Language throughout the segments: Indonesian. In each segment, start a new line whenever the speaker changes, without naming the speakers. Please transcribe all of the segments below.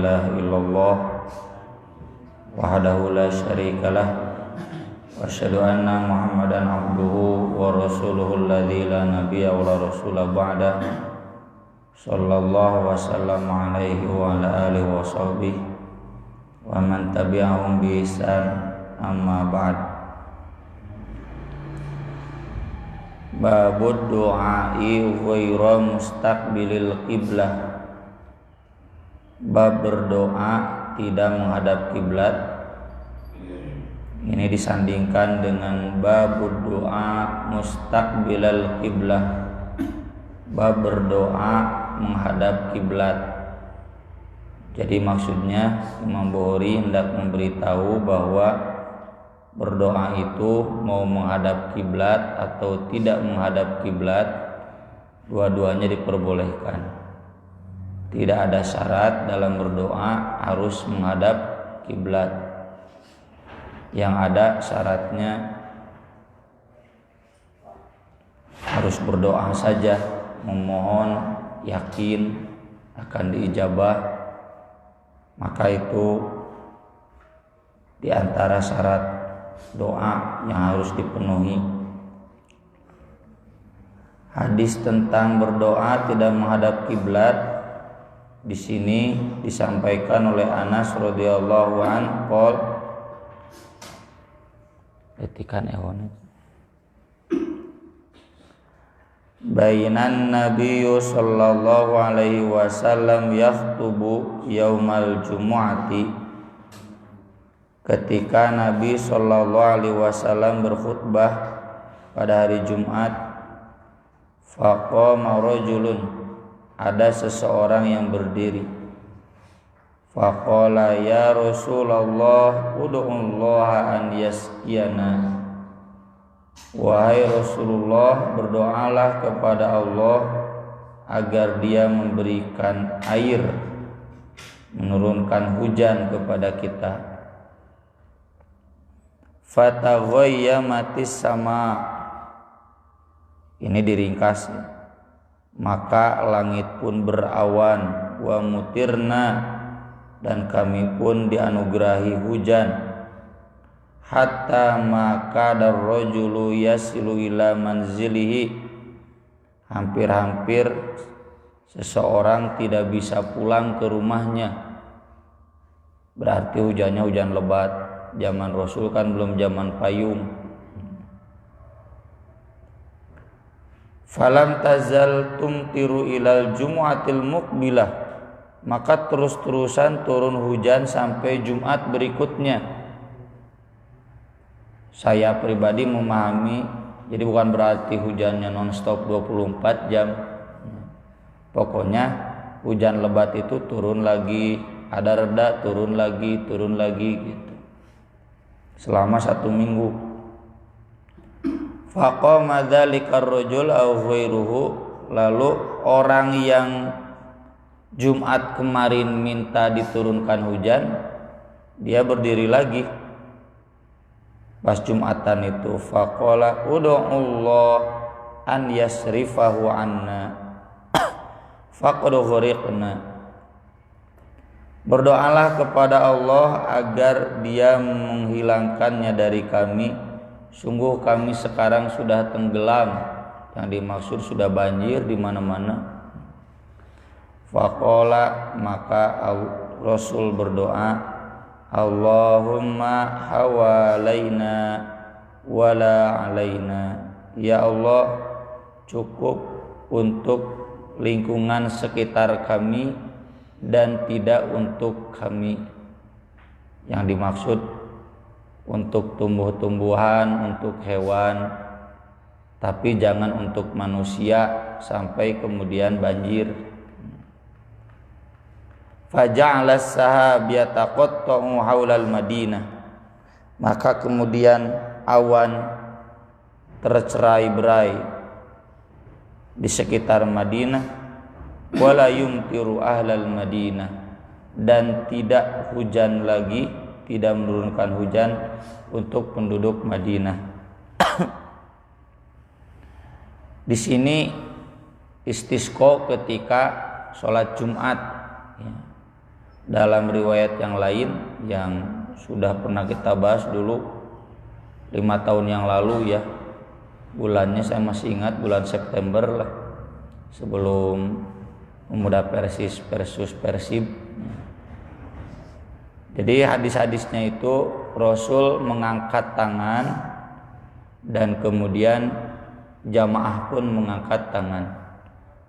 ilaha illallah wahdahu la syarikalah wa asyhadu anna Muhammadan abduhu wa rasuluhu alladzi la nabiyya wa la rasula ba'da sallallahu wa sallam alaihi wa ala alihi wa sahbihi wa man tabi'ahum bi ihsan amma ba'd. Babud du'ai ghaira mustaqbilil qiblah. Bab berdoa tidak menghadap kiblat. Ini disandingkan dengan babud du'a mustaqbilal qiblah. Bab berdoa menghadap kiblat. Jadi maksudnya Imam Bukhari hendak memberitahu bahwa berdoa itu mau menghadap kiblat atau tidak menghadap kiblat, dua-duanya diperbolehkan. Tidak ada syarat dalam berdoa harus menghadap kiblat. Yang ada syaratnya harus berdoa saja, memohon yakin akan diijabah, maka itu di antara syarat doa yang harus dipenuhi. Hadis tentang berdoa tidak menghadap kiblat di sini disampaikan oleh Anas radhiyallahu anhu qol etikan ehon bainan nabiyyu sallallahu alaihi wasallam yakhutubu yaumal jumu'ati. Ketika Nabi sallallahu alaihi wasallam berkhutbah pada hari Jumat, faqama rajulun, ada seseorang yang berdiri. Faqala ya Rasulullah ud'ullaha an yaskiyana. Wahai Rasulullah, berdoalah kepada Allah agar Dia memberikan air, menurunkan hujan kepada kita. Fataghayyamatis sama, ini diringkas, maka langit pun berawan, wa mutirna, dan kami pun dianugerahi hujan. Hatta maka darrajulu yasilu ila manzilihi, hampir-hampir seseorang tidak bisa pulang ke rumahnya. Berarti hujannya hujan lebat. Zaman Rasul kan belum zaman payung. Falam tazal tumtiru ilal jumu'atil muqbilah, maka terus-terusan turun hujan sampai Jumat berikutnya. Saya pribadi memahami, jadi bukan berarti hujannya non-stop 24 jam. Pokoknya hujan lebat itu turun lagi, ada reda, turun lagi gitu. Selama 1 minggu. Faqama dzalikar rajul aw ghairuhu, lalu orang yang Jumat kemarin minta diturunkan hujan, dia berdiri lagi pas Jumatan itu. Faqala ud'ullah an yasrifahu anna faqad ghariqna. Berdoalah kepada Allah agar Dia menghilangkannya dari kami. Sungguh kami sekarang sudah tenggelam. Yang dimaksud sudah banjir di mana-mana. Faqala, maka Rasul berdoa, Allahumma hawalaina wala alaina. Ya Allah, cukup untuk lingkungan sekitar kami dan tidak untuk kami. Yang dimaksud untuk tumbuh-tumbuhan, untuk hewan, tapi jangan untuk manusia sampai kemudian banjir. Faja'ala as-sahabiyata qatta'u haulal Madinah, maka kemudian awan tercerai-berai di sekitar Madinah. Wala yumtiru ahlal Madinah, dan tidak hujan lagi, tidak menurunkan hujan untuk penduduk Madinah. Di sini istisqa ketika sholat Jumat, ya. dalam riwayat yang lain yang sudah pernah kita bahas dulu 5 tahun yang lalu ya, bulannya saya masih ingat, bulan September lah, sebelum Pemuda Persis versus Persib. Jadi hadis-hadisnya itu Rasul mengangkat tangan dan kemudian jamaah pun mengangkat tangan.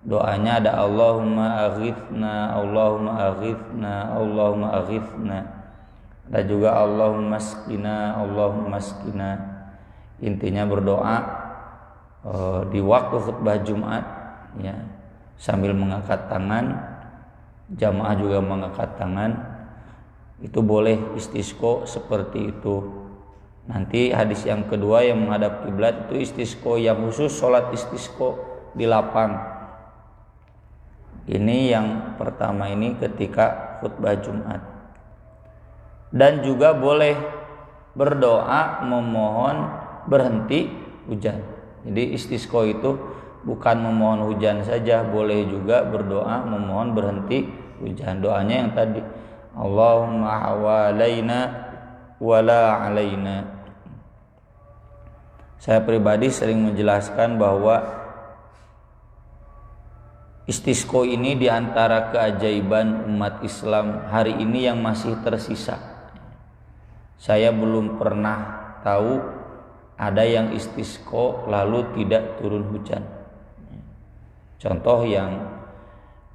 Doanya ada Allahumma aghithna, Allahumma aghithna, Allahumma aghithna. Ada juga Allahumma askina, Allahumma askina. Intinya berdoa di waktu khutbah Jumat ya, sambil mengangkat tangan, jamaah juga mengangkat tangan. Itu boleh istisqo seperti itu. Nanti hadis yang kedua yang menghadap kiblat itu istisqo yang khusus, sholat istisqo di lapang. Ini yang pertama ini ketika khutbah Jumat. Dan juga boleh berdoa memohon berhenti hujan. Jadi istisqo itu bukan memohon hujan saja, boleh juga berdoa memohon berhenti hujan. Doanya yang tadi, Allahumma hawalaina wala alaina. Saya pribadi sering menjelaskan bahwa istisqo ini diantara keajaiban umat Islam hari ini yang masih tersisa. Saya belum pernah tahu ada yang istisqo lalu tidak turun hujan. Contoh yang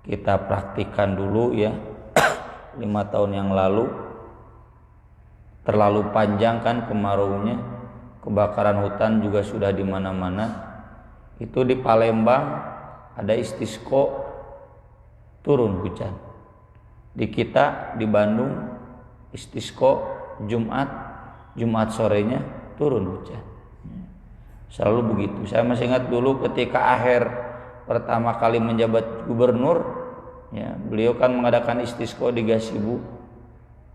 kita praktikkan dulu ya, 5 tahun yang lalu, terlalu panjang kan kemaraunya, kebakaran hutan juga sudah di mana-mana. Itu di Palembang ada istisqo turun hujan. Di kita di Bandung istisqo Jumat sorenya turun hujan. Selalu begitu. Saya masih ingat dulu ketika Aher pertama kali menjabat gubernur ya, beliau kan mengadakan istisqo di Gasibu,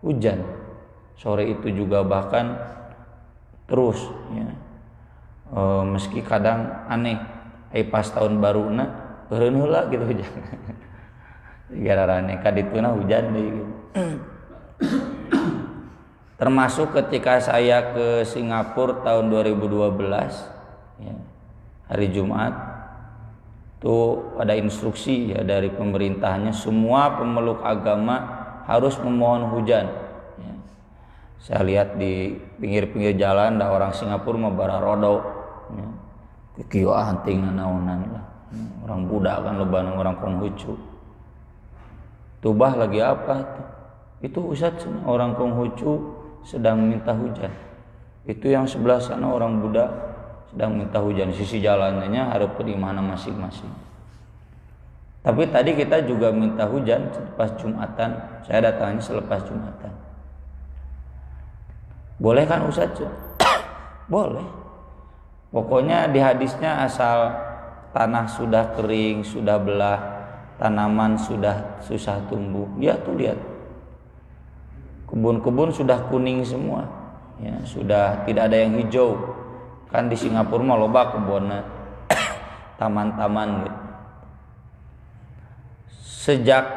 hujan sore itu juga bahkan terus ya. Meski kadang aneh pas tahun baru eureun heula gitu hujan. Gara-garane kadituna hujan deui gitu. Termasuk ketika saya ke Singapura tahun 2012 ya, hari Jumat tuh ada instruksi ya dari pemerintahnya, semua pemeluk agama harus memohon hujan ya. Saya lihat di pinggir-pinggir jalan ada orang Singapura mah bararodo ya. Kieu anting naonan lah. Orang Buddha kan loba orang Konghucu. Tubah lagi apa itu Ustaz, orang Konghucu sedang minta hujan. Itu yang sebelah sana orang Buddha sedang minta hujan. Sisi jalannya harap di mana masing-masing. Tapi tadi kita juga minta hujan selepas Jumatan. Saya datangnya selepas Jumatan. Boleh kan Ustaz? Boleh. Pokoknya di hadisnya asal tanah sudah kering, sudah belah, tanaman sudah susah tumbuh. Ya tuh lihat, kebun-kebun sudah kuning semua, ya sudah tidak ada yang hijau. Kan di Singapura mah loba kebunna, taman-taman gitu. Sejak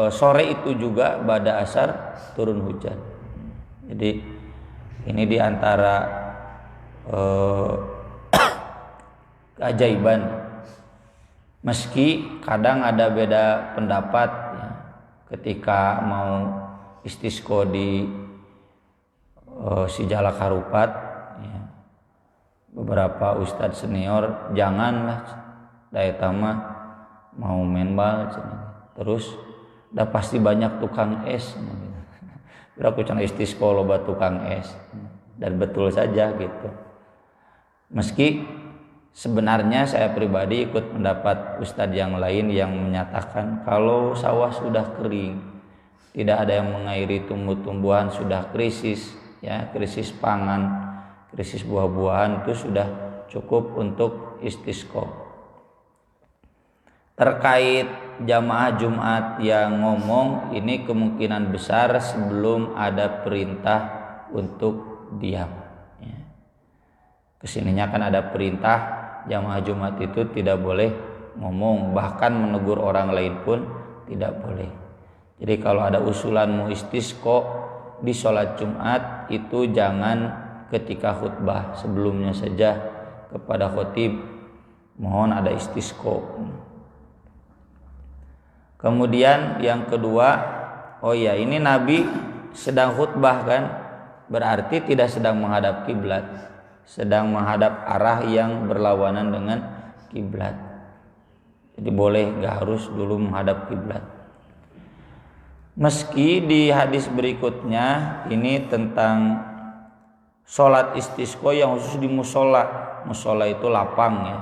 sore itu juga pada asar turun hujan. Jadi ini diantara keajaiban, meski kadang ada beda pendapat ya, ketika mau istisqo di Sijalak Harupat ya, beberapa ustadz senior janganlah daya mah mau main bal terus udah pasti banyak tukang es berapa tukang istisqo loba tukang es, dan betul saja gitu. Meski sebenarnya saya pribadi ikut mendapat ustadz yang lain yang menyatakan kalau sawah sudah kering, tidak ada yang mengairi tumbuh-tumbuhan, sudah krisis ya, krisis pangan, krisis buah-buahan, itu sudah cukup untuk istisqo. Terkait jamaah Jumat yang ngomong, ini kemungkinan besar sebelum ada perintah untuk diam. Kesininya kan ada perintah jamaah Jumat itu tidak boleh ngomong, bahkan menegur orang lain pun tidak boleh. Jadi kalau ada usulan mau istisqa di sholat Jumat itu jangan ketika khutbah, sebelumnya saja kepada khotib mohon ada istisqa. Kemudian yang kedua, ini Nabi sedang khutbah kan, berarti tidak sedang menghadap kiblat, sedang menghadap arah yang berlawanan dengan kiblat. Jadi boleh, nggak harus dulu menghadap kiblat. Meski di hadis berikutnya ini tentang sholat istisqa yang khusus di musola. Musola itu lapang ya.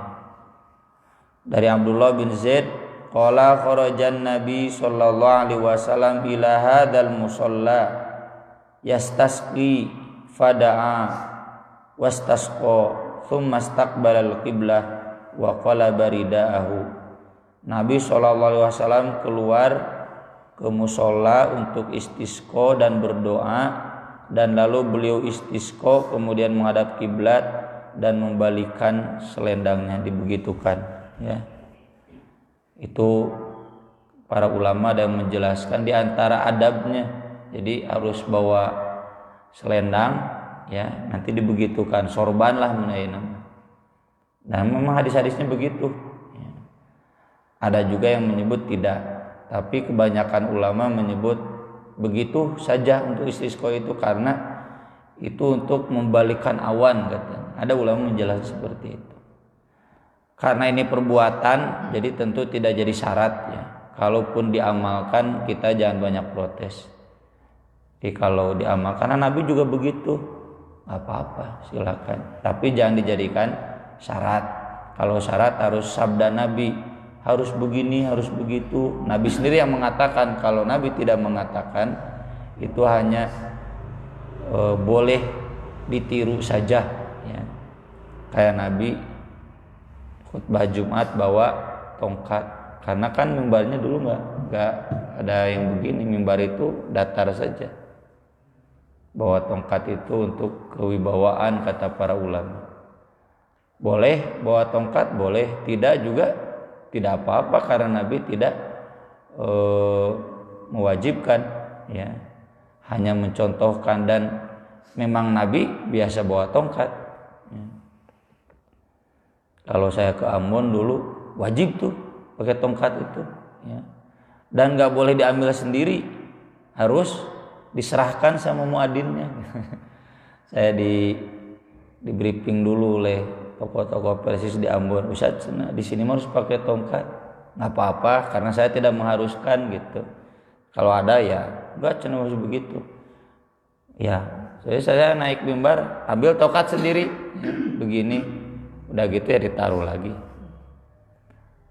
Dari Abdullah bin Zaid, qala kharajan Nabi sallallahu alaihi wasallam ila hadzal musalla yastasqi fada'a wastasqa thumma istaqbala al-qiblah wa qala baridaahu. Nabi sallallahu alaihi wasallam keluar ke musola untuk istisqa dan berdoa, dan lalu beliau istisqa kemudian menghadap kiblat dan membalikan selendangnya, dibegitukan ya. Itu para ulama ada yang menjelaskan di antara adabnya, jadi harus bawa selendang ya, nanti dibegitukan, sorban lah menayana. Nah memang hadis-hadisnya begitu ya. Ada juga yang menyebut tidak, tapi kebanyakan ulama menyebut begitu saja untuk istisqa itu, karena itu untuk membalikkan awan katanya. Ada ulama menjelaskan seperti itu. Karena ini perbuatan, jadi tentu tidak jadi syarat ya. Kalaupun diamalkan kita jangan banyak protes. Jadi kalau diamalkan, karena Nabi juga begitu, apa-apa silakan. Tapi jangan dijadikan syarat. Kalau syarat harus sabda Nabi, harus begini, harus begitu. Nabi sendiri yang mengatakan. Kalau Nabi tidak mengatakan, itu hanya boleh ditiru saja ya. Kayak Nabi khutbah Jumat bawa tongkat, karena kan mimbarnya dulu nggak ada yang begini, mimbar itu datar saja. Bawa tongkat itu untuk kewibawaan kata para ulama. Boleh bawa tongkat, boleh, tidak juga tidak apa-apa, karena Nabi tidak mewajibkan ya, hanya mencontohkan. Dan memang Nabi biasa bawa tongkat ya. Kalau saya ke Ambon dulu wajib tuh pakai tongkat itu ya. Dan gak boleh diambil sendiri, harus diserahkan sama muadzinnya. Saya di briefing dulu oleh tokoh-tokoh persis di Ambon, Ustaz di sini harus pakai tongkat. Nggak apa-apa, karena saya tidak mengharuskan gitu. Kalau ada ya enggak, cuma harus begitu ya. Saya naik mimbar ambil tongkat sendiri ya, begini, udah gitu ya ditaruh lagi.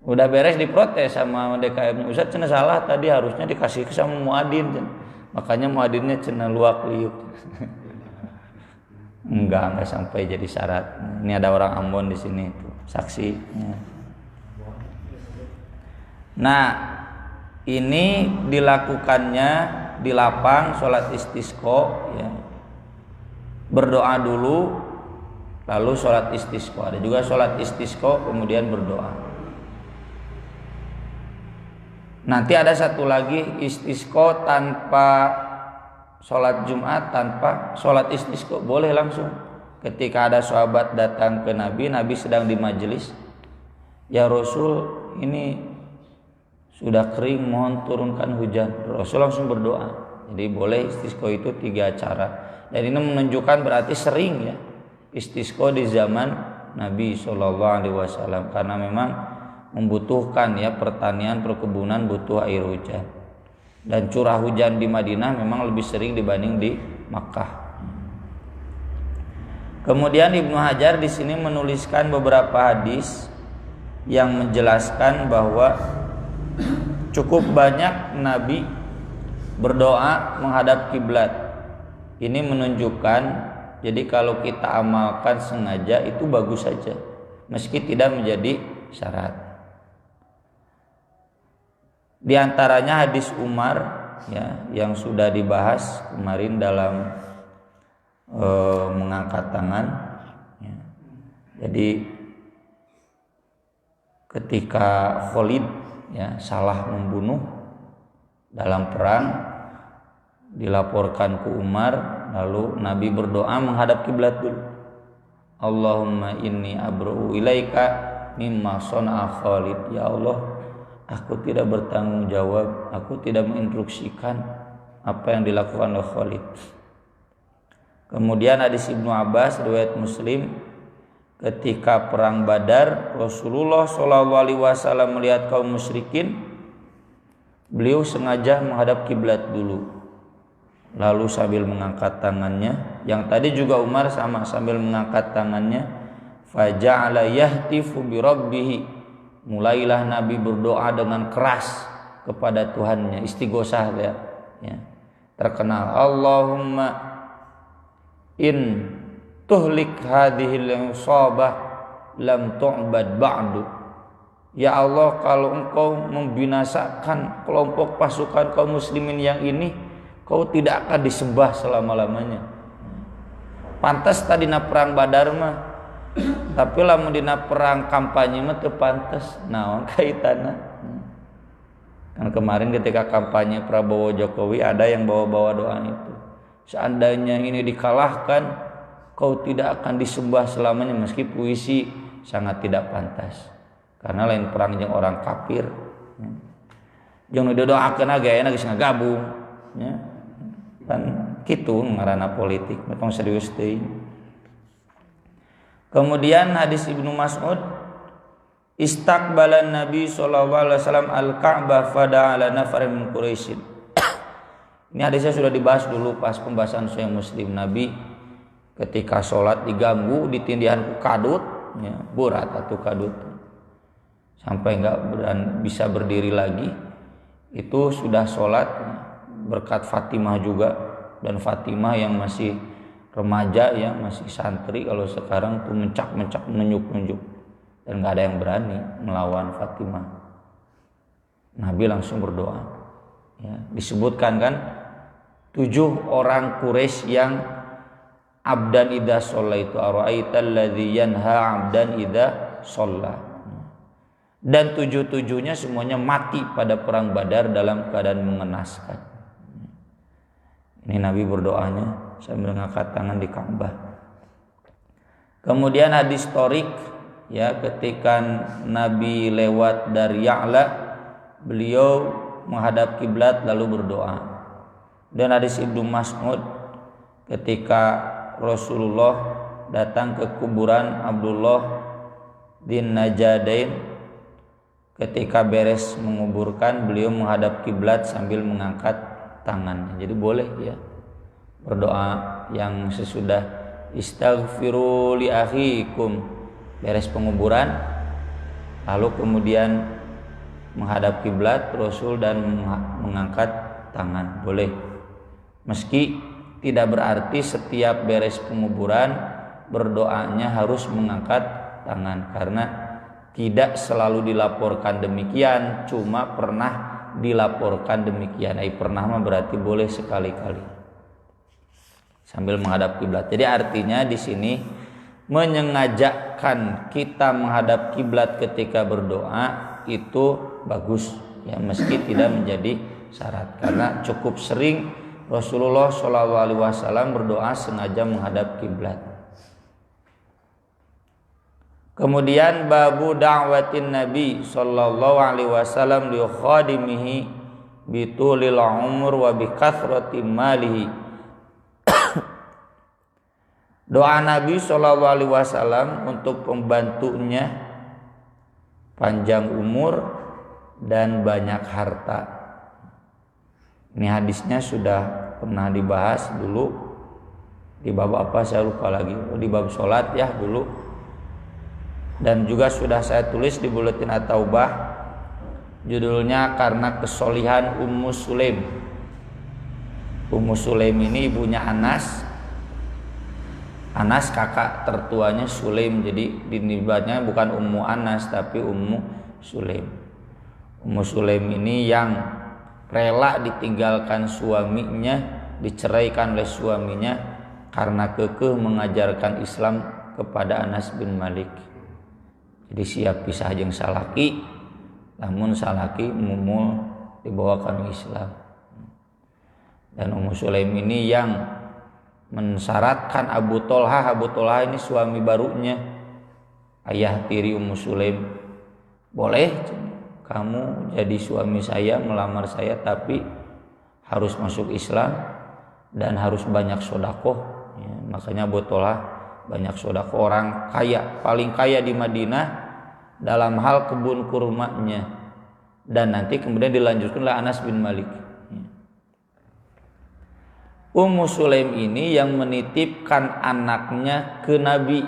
Udah beres diprotes sama DKM, Ustaz cenah salah, tadi harusnya dikasih sama muadzin, makanya muadzinnya cenah luak liuk. Enggak sampai jadi syarat. Ini ada orang Ambon di sini tuh, saksi. Nah, ini dilakukannya di lapang sholat istisqa ya. Berdoa dulu lalu sholat istisqa. Ada juga sholat istisqa kemudian berdoa. Nanti ada satu lagi istisqa tanpa sholat Jumat, tanpa sholat istisqa, boleh langsung. Ketika ada sahabat datang ke Nabi, Nabi sedang di majelis, ya Rasul ini sudah kering, mohon turunkan hujan. Rasul langsung berdoa. Jadi boleh istisqa itu 3 cara. Dan ini menunjukkan berarti sering ya istisqa di zaman Nabi SAW, karena memang membutuhkan ya, pertanian perkebunan butuh air hujan. Dan curah hujan di Madinah memang lebih sering dibanding di Makkah. Kemudian Ibnu Hajar di sini menuliskan beberapa hadis yang menjelaskan bahwa cukup banyak Nabi berdoa menghadap kiblat. Ini menunjukkan, jadi kalau kita amalkan sengaja itu bagus saja, meski tidak menjadi syarat. Di antaranya hadis Umar ya, yang sudah dibahas kemarin dalam mengangkat tangan ya. Jadi ketika Khalid ya salah membunuh dalam perang, dilaporkan ke Umar, lalu Nabi berdoa menghadap kiblat dulu. Allahumma inni abra'u ilaika mimma sana'a Khalid. Ya Allah, aku tidak bertanggung jawab, aku tidak menginstruksikan apa yang dilakukan oleh Khalid. Kemudian hadis Ibnu Abbas riwayat Muslim, ketika perang Badar, Rasulullah SAW melihat kaum musyrikin, beliau sengaja menghadap kiblat dulu, lalu sambil mengangkat tangannya. Yang tadi juga Umar sama, sambil mengangkat tangannya. Faja'ala yahtifu bi rabbih, mulailah Nabi berdoa dengan keras kepada Tuhannya, istighosah ya. Terkenal, Allahumma in tuhlik hadhil isabah lam tu'bad ba'du. Ya Allah, kalau engkau membinasakan kelompok pasukan kaum muslimin yang ini, kau tidak akan disembah selama-lamanya. Pantas tadi na perang Badar mah, tapi lamun dina perang kampanye mah teu pantes. Naon kaitanna? Kan kemarin ketika kampanye Prabowo Jokowi ada yang bawa-bawa doa itu. Seandainya ini dikalahkan, kau tidak akan disembah selamanya, meski puisi sangat tidak pantas. Karena lain perang jeung orang kafir. Jeung didoakeun agayana geus ngagabung, nya. Kan kitu ngaranna politik, metong serius teuing. Kemudian hadis Ibnu Mas'ud, istaqbalan Nabi sallallahu alaihi wasallam al-Ka'bah fada'ala nafarin min Quraisy. Ini hadisnya sudah dibahas dulu pas pembahasan Sahih Muslim. Nabi ketika sholat diganggu, ditindihan ku kadut, ya, berat atau kadut, sampai nggak bisa berdiri lagi. Itu sudah sholat berkat Fatimah juga, dan Fatimah yang masih remaja ya, masih santri. Kalau sekarang tuh mencak-mencak, menunjuk-nunjuk, dan nggak ada yang berani melawan Fatimah. Nabi langsung berdoa. Ya, disebutkan kan 7 orang Quraisy yang abdan idza shalla, itu ara'aital ladzi yanha abdan idza shalla. Dan 7-7-nya semuanya mati pada perang Badar dalam keadaan mengenaskan. Ini Nabi berdoanya sambil mengangkat tangan di Ka'bah. Kemudian hadis historik ya, ketika Nabi lewat dari Ya'la, beliau menghadap kiblat lalu berdoa. Dan hadis Ibnu Mas'ud, ketika Rasulullah datang ke kuburan Abdullah bin Najadain, ketika beres menguburkan, beliau menghadap kiblat sambil mengangkat tangan. Jadi boleh ya berdoa yang sesudah istaghfiru li akhikum, beres penguburan, lalu kemudian menghadap kiblat Rasul dan mengangkat tangan, boleh. Meski tidak berarti setiap beres penguburan berdoanya harus mengangkat tangan, karena tidak selalu dilaporkan demikian, cuma pernah dilaporkan demikian. Pernah mah berarti boleh sekali-kali sambil menghadap kiblat. Jadi artinya di sini menyengajakan kita menghadap kiblat ketika berdoa itu bagus ya, meski tidak menjadi syarat, karena cukup sering Rasulullah SAW berdoa sengaja menghadap kiblat. Kemudian babu da'watin Nabi sallallahu alaihi wasallam li khadimihi bitulil umur wa bi kathrati malihi. Doa Nabi sallallahu alaihi wasallam untuk pembantunya panjang umur dan banyak harta. Ini hadisnya sudah pernah dibahas dulu di bab apa saya lupa lagi, di bab sholat ya dulu, dan juga sudah saya tulis di buletin At-Taubah, judulnya karena kesolihan Ummu Sulaim. Ummu Sulaim ini ibunya Anas kakak tertuanya Sulaim, jadi dinibatnya bukan Ummu Anas tapi Ummu Sulaim. Ummu Sulaim ini yang rela ditinggalkan suaminya, diceraikan oleh suaminya karena kekeh mengajarkan Islam kepada Anas bin Malik. Jadi siap pisah jeung salaki, namun salaki mumul dibawakan Islam. Dan Ummu Sulaim ini yang mensyaratkan Abu Tolha ini suami barunya, ayah tiri Ummu Sulaim, boleh kamu jadi suami saya, melamar saya, tapi harus masuk Islam dan harus banyak sodakoh. Ya, makanya Abu Tolha banyak sodakoh, orang kaya, paling kaya di Madinah dalam hal kebun kurmanya. Dan nanti kemudian dilanjutkanlah Anas bin Malik. Ummu Sulaim ini yang menitipkan anaknya ke Nabi.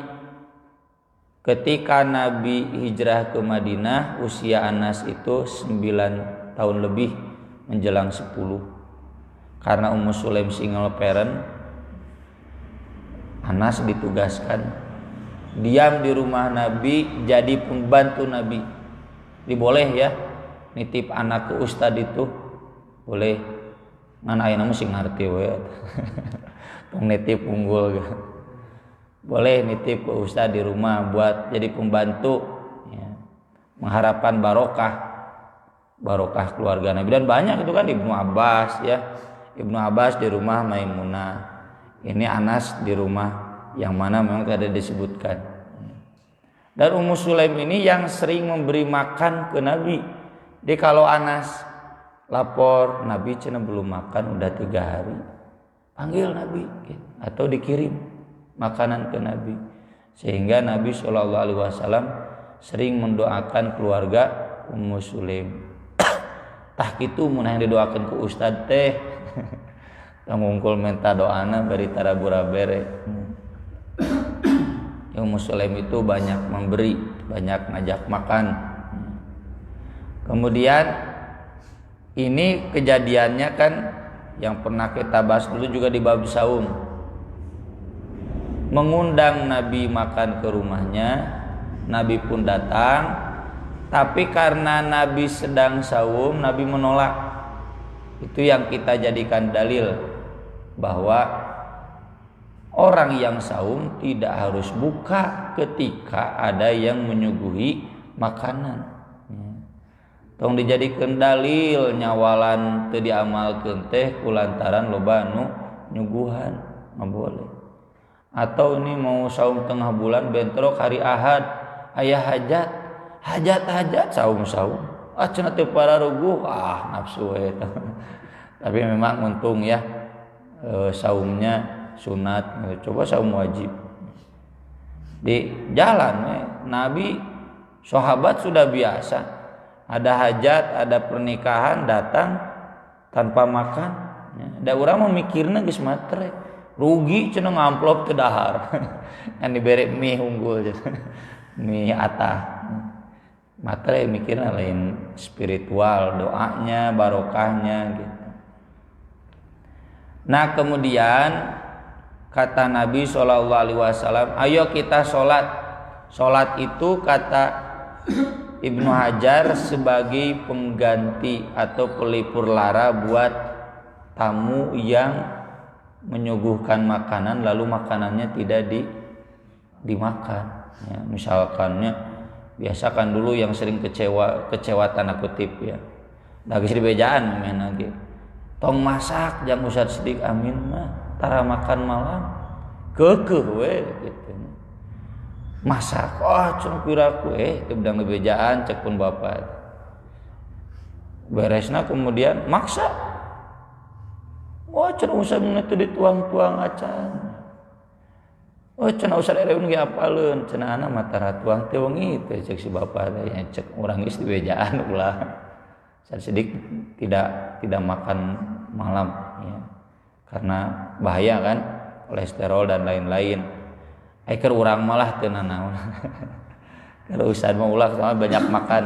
Ketika Nabi hijrah ke Madinah, usia Anas itu 9 tahun lebih menjelang 10. Karena Ummu Sulaim single parent, Anas ditugaskan diam di rumah Nabi jadi pembantu Nabi. Diboleh ya nitip anak ke ustad itu, boleh. Ngan ayeuna mah sing ngarti we. Tong nitip unggul. Boleh nitip ke ustad di rumah buat jadi pembantu ya. Mengharapkan barokah keluarga Nabi. Dan banyak itu kan Ibnu Abbas ya. Ibnu Abbas di rumah Maimunah. Ini Anas di rumah yang mana memang tidak disebutkan. Dan Ummu Sulaim ini yang sering memberi makan ke Nabi. Jadi kalau Anas lapor Nabi cenah belum makan udah 3 hari, panggil Nabi atau dikirim makanan ke Nabi, sehingga Nabi SAW sering mendoakan keluarga Ummu Sulaim. Tah kitu mun yang didoakan ku ustad teh ngungkul minta doana bari tarabura bere. Ummu Sulaim itu banyak memberi, banyak ngajak makan. Kemudian ini kejadiannya kan yang pernah kita bahas dulu juga di bab saum. Mengundang Nabi makan ke rumahnya, Nabi pun datang, tapi karena Nabi sedang saum, Nabi menolak. Itu yang kita jadikan dalil bahwa orang yang saum tidak harus buka ketika ada yang menyuguhi makanan. Tong dijadikan dalil nyawalan teu diamalkeun teh kulantaran loba nu nyuguhan, nggak boleh. Atau ini mau saum tengah bulan bentrok hari Ahad, aya hajat saum cenah teu pararuguh nafsu eta. Tapi memang untung ya saumnya sunat, coba saum wajib. Di jalan Nabi sahabat sudah biasa. Ada hajat, ada pernikahan datang tanpa makan. Da urang memikirna geus matre. Rugi cenah ngamplop teu dahar. Kan dibere mie unggul mie atah. Matre mikirna lain spiritual, doanya, barokahnya gitu. Nah, kemudian kata Nabi SAW, ayo kita sholat. Sholat itu kata Ibnu Hajar sebagai pengganti atau pelipur lara buat tamu yang menyuguhkan makanan lalu makanannya tidak dimakan. Ya, misalkannya biasakan dulu yang sering kecewa tanda kutip ya. Lagi di bejaan main lagi. Tong masak jang Ustaz Sidik Amin mah tara makan malam. Keukeuh we gitu. Masak, cuma piraku itu bedang ngebejaan cek pun bapak. Beresna kemudian maksa. Cenah usah mengetu dituang-tuang acan. Cenah usah ereun ge apaleun, cenah anak mata ratuang teh wengi teh cek si bapak teh cek urang geus dibejaan ulah. Sedikit tidak makan malam ya. Karena bahaya kan, kolesterol dan lain-lain. Keur urang malah teu nanaon. Kalau ustad mah ulah soalnya banyak makan.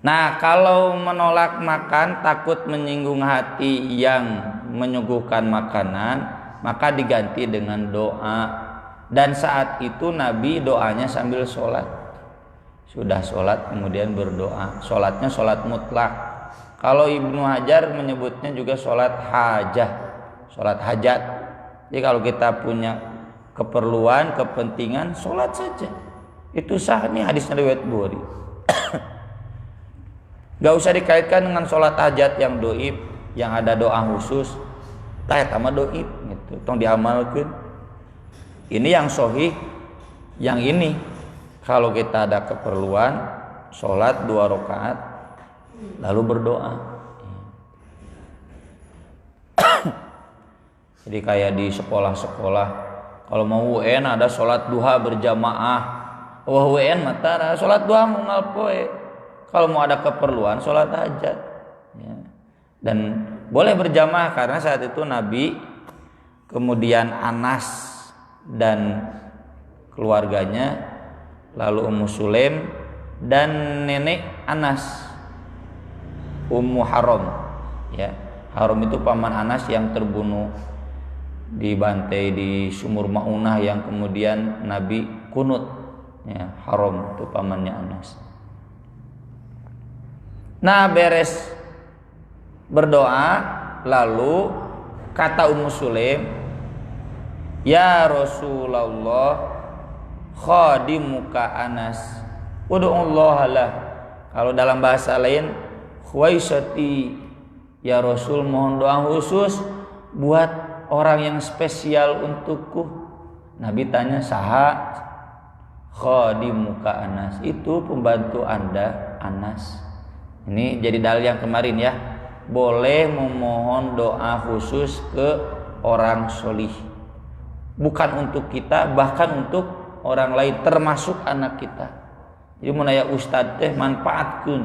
Nah, kalau menolak makan takut menyinggung hati yang menyuguhkan makanan, maka diganti dengan doa. Dan saat itu Nabi doanya sambil sholat. Sudah sholat kemudian berdoa. Sholatnya sholat mutlak. Kalau Ibnu Hajar menyebutnya juga sholat hajah, sholat hajat. Jadi kalau kita punya keperluan, kepentingan, sholat saja. Itu sah, nih hadisnya riwayat Bukhari. Gak usah dikaitkan dengan sholat hajat yang doib. yang ada doa khusus, tah eta mah doib gitu, tong diamalkeun. Ini yang sahih, yang ini kalau kita ada keperluan sholat 2 rakaat lalu berdoa. Jadi kayak di sekolah-sekolah kalau mau UN ada sholat duha berjamaah. Wah UN mata sholat duha moal poe. Kalau mau ada keperluan sholat hajat. Ya. Dan boleh berjamaah karena saat itu Nabi, kemudian Anas dan keluarganya, lalu Ummu Sulaim dan nenek Anas, Ummu Haram. Ya, Haram itu paman Anas yang terbunuh dibantai di sumur Maunah yang kemudian Nabi kunut. Ya, Haram itu pamannya Anas. Nah, beres berdoa lalu kata Ummu Sulaim, ya Rasulullah, khadimuka Anas ud'ullah lah. Kalau dalam bahasa lain, khuwaisati, ya Rasul mohon doa khusus buat orang yang spesial untukku. Nabi tanya, saha? Khadimuka Anas, itu pembantu Anda Anas. Ini jadi dalil yang kemarin ya, boleh memohon doa khusus ke orang solih, bukan untuk kita, bahkan untuk orang lain termasuk anak kita. Jadi mun aya ustad teh manfaatkeun.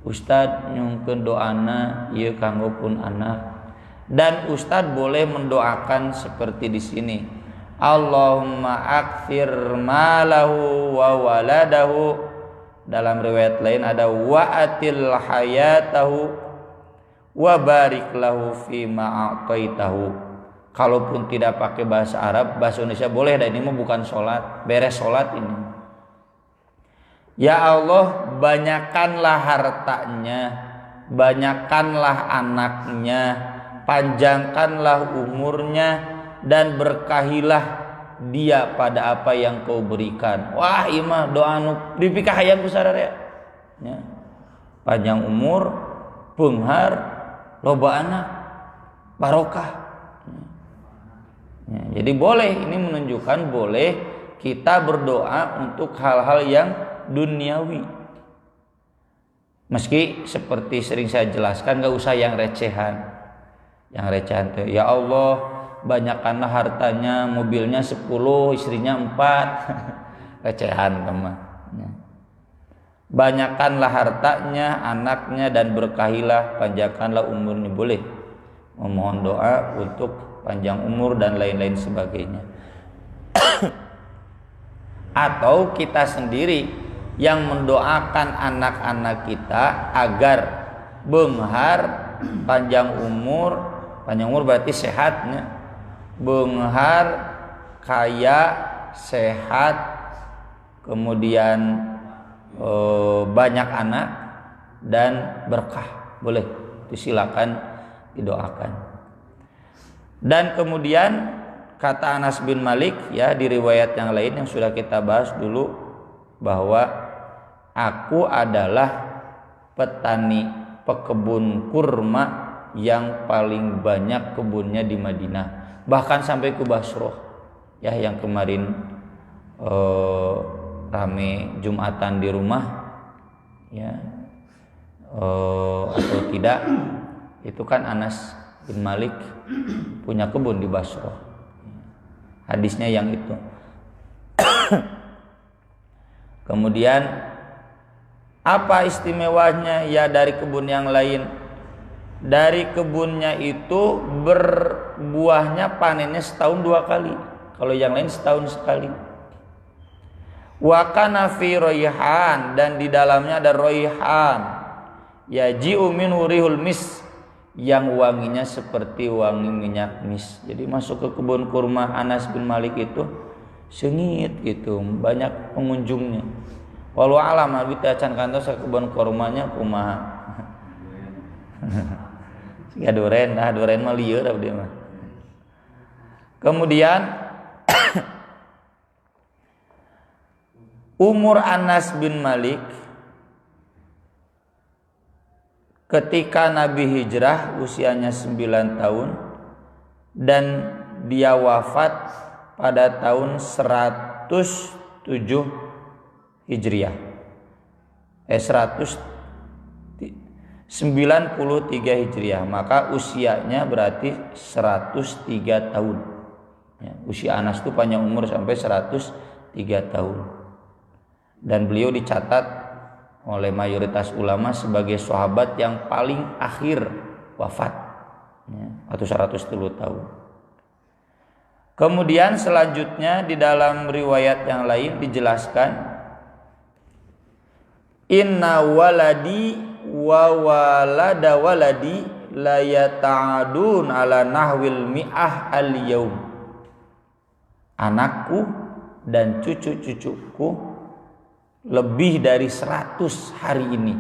Ustad nyungkeun doana ieu kanggo pun anak. Dan ustad boleh mendoakan seperti di sini. Allahumma akthir malahu wa waladahu. Dalam riwayat lain ada wa'atil hayatahu wa barik lahu fima a'taitahu. Kalaupun tidak pakai bahasa Arab, bahasa Indonesia boleh. Dan ini mah bukan sholat, beres sholat ini. Ya Allah, banyakkanlah hartanya, banyakkanlah anaknya, panjangkanlah umurnya, dan berkahilah dia pada apa yang kau berikan. Wah, imah doa nu dipikah hayang ku sararea. Ya. Panjang umur, peunghar, loba anak, barokah. Ya, jadi boleh, ini menunjukkan boleh kita berdoa untuk hal-hal yang duniawi. Meski seperti sering saya jelaskan, gak usah yang recehan. Yang recehan tuh, ya Allah banyakkanlah hartanya, mobilnya 10, istrinya 4. Recehan teman. Ya. Banyakkanlah hartanya, anaknya, dan berkahilah, panjangkanlah umurnya. Boleh memohon doa untuk panjang umur dan lain-lain sebagainya. Atau kita sendiri yang mendoakan anak-anak kita agar beunghar, panjang umur berarti sehatnya, beunghar, kaya, sehat, kemudian banyak anak dan berkah. Boleh, silakan didoakan. Dan kemudian kata Anas bin Malik ya, di riwayat yang lain yang sudah kita bahas dulu, bahwa aku adalah petani pekebun kurma yang paling banyak kebunnya di Madinah, bahkan sampai ke Basroh ya, yang kemarin rame Jumatan di rumah ya, atau tidak, itu kan Anas bin Malik punya kebun di Basroh. Hadisnya yang itu. Kemudian apa istimewanya ya dari kebun yang lain? Dari kebunnya itu berbuahnya panennya setahun 2 kali. Kalau yang lain setahun sekali. Wa kana fi raihan, dan di dalamnya ada raihan. Yaji'u minhu rihul mis, yang wanginya seperti wangi minyak mis. Jadi masuk ke kebun kurma Anas bin Malik itu sengit gitu, banyak pengunjungnya. Walau alam abi teh can kantos ke kebun kurmanya kumaha. Ya duren mah lieur abdi mah. Kemudian umur Anas bin Malik ketika Nabi hijrah usianya 9 tahun dan dia wafat pada tahun 107 Hijriah. 193 Hijriah, maka usianya berarti 103 tahun. Ya, usia Anas itu panjang umur sampai 103 tahun. Dan beliau dicatat oleh mayoritas ulama sebagai sahabat yang paling akhir wafat, ya, atau 110 tahun. Kemudian selanjutnya di dalam riwayat yang lain dijelaskan, inna waladi wa walada waladi la yata'adun ala nahwil mi'ah al-yaum. Anakku dan cucu-cucuku lebih dari 100 hari ini.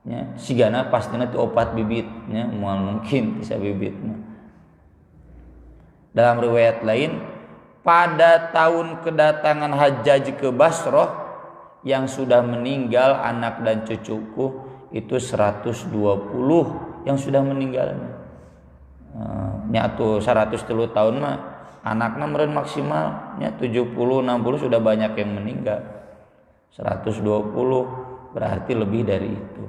Ya, sigana pastinya itu opat bibitnya, mungkin bisa bibitnya. Dalam riwayat lain, pada tahun kedatangan Hajjaj ke Basrah yang sudah meninggal anak dan cucuku itu 120 yang sudah meninggal. Nyatu 103 tahun mah anaknya meren maksimal nya 70 60 sudah banyak yang meninggal. 120 berarti lebih dari itu.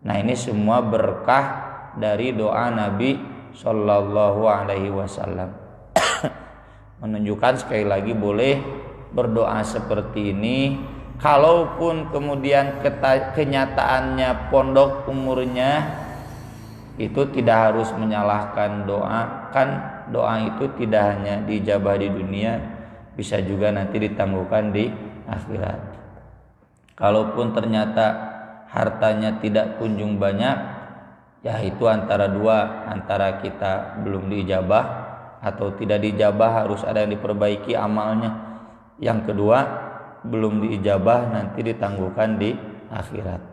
Nah, ini semua berkah dari doa Nabi Shallallahu Alaihi Wasallam. Menunjukkan sekali lagi boleh berdoa seperti ini. Kalaupun kemudian kenyataannya pondok umurnya, itu tidak harus menyalahkan doa. Kan doa itu tidak hanya dijabah di dunia, bisa juga nanti ditangguhkan di akhirat. Kalaupun ternyata hartanya tidak kunjung banyak, ya itu antara dua, antara kita belum diijabah atau tidak diijabah, harus ada yang diperbaiki amalnya. Yang kedua, belum diijabah, nanti ditangguhkan di akhirat.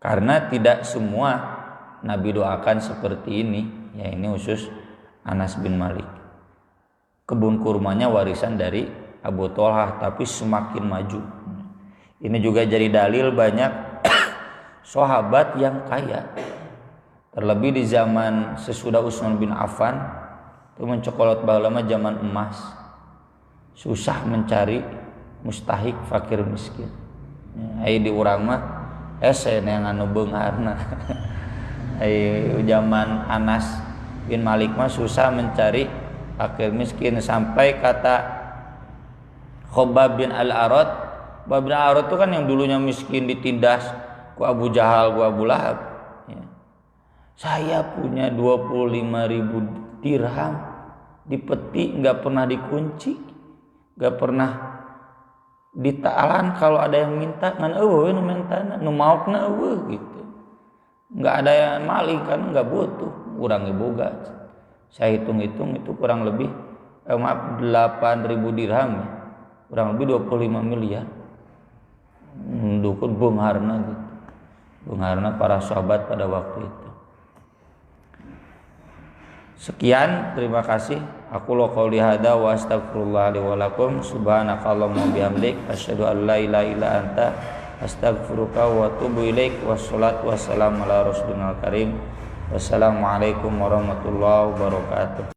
Karena tidak semua Nabi doakan seperti ini, ya ini khusus Anas bin Malik. Kebun kurmanya warisan dari Abu Thalhah, tapi semakin maju. Ini juga jadi dalil banyak sahabat yang kaya. Terlebih di zaman sesudah Utsman bin Affan, itu mencokolot baheula zaman emas. Susah mencari mustahik fakir miskin. Ai di urang mah ese yang anu beungarna. Ai zaman Anas bin Malik mah susah mencari fakir miskin, sampai kata Khobab bin Al-Arad. Khobab bin Al-Arad itu kan yang dulunya miskin ditindas ku Abu Jahal, ku Abu Lahab. Ya. Saya punya 25.000 dirham di peti, nggak pernah dikunci, nggak pernah ditaalan. Kalau ada yang minta ngan eueuh nu mentana nu maokna eueuh gitu. Nggak ada yang maling kan, nggak butuh, urang boga. Saya hitung-hitung itu kurang lebih 8.000 dirham ya. Kurang lebih 25 miliar. Dukun beungharna gitu. Beungharna para sahabat pada waktu itu. Sekian, terima kasih. Aku qouli hada wa astaghfirullah li wa lakum. Subhanakallahumma bihamdik asyhadu an la ilaha illa anta astaghfiruka wa atubu ilaik. Wassalatu wassalamu ala rasulil karim. Wassalamualaikum warahmatullahi wabarakatuh.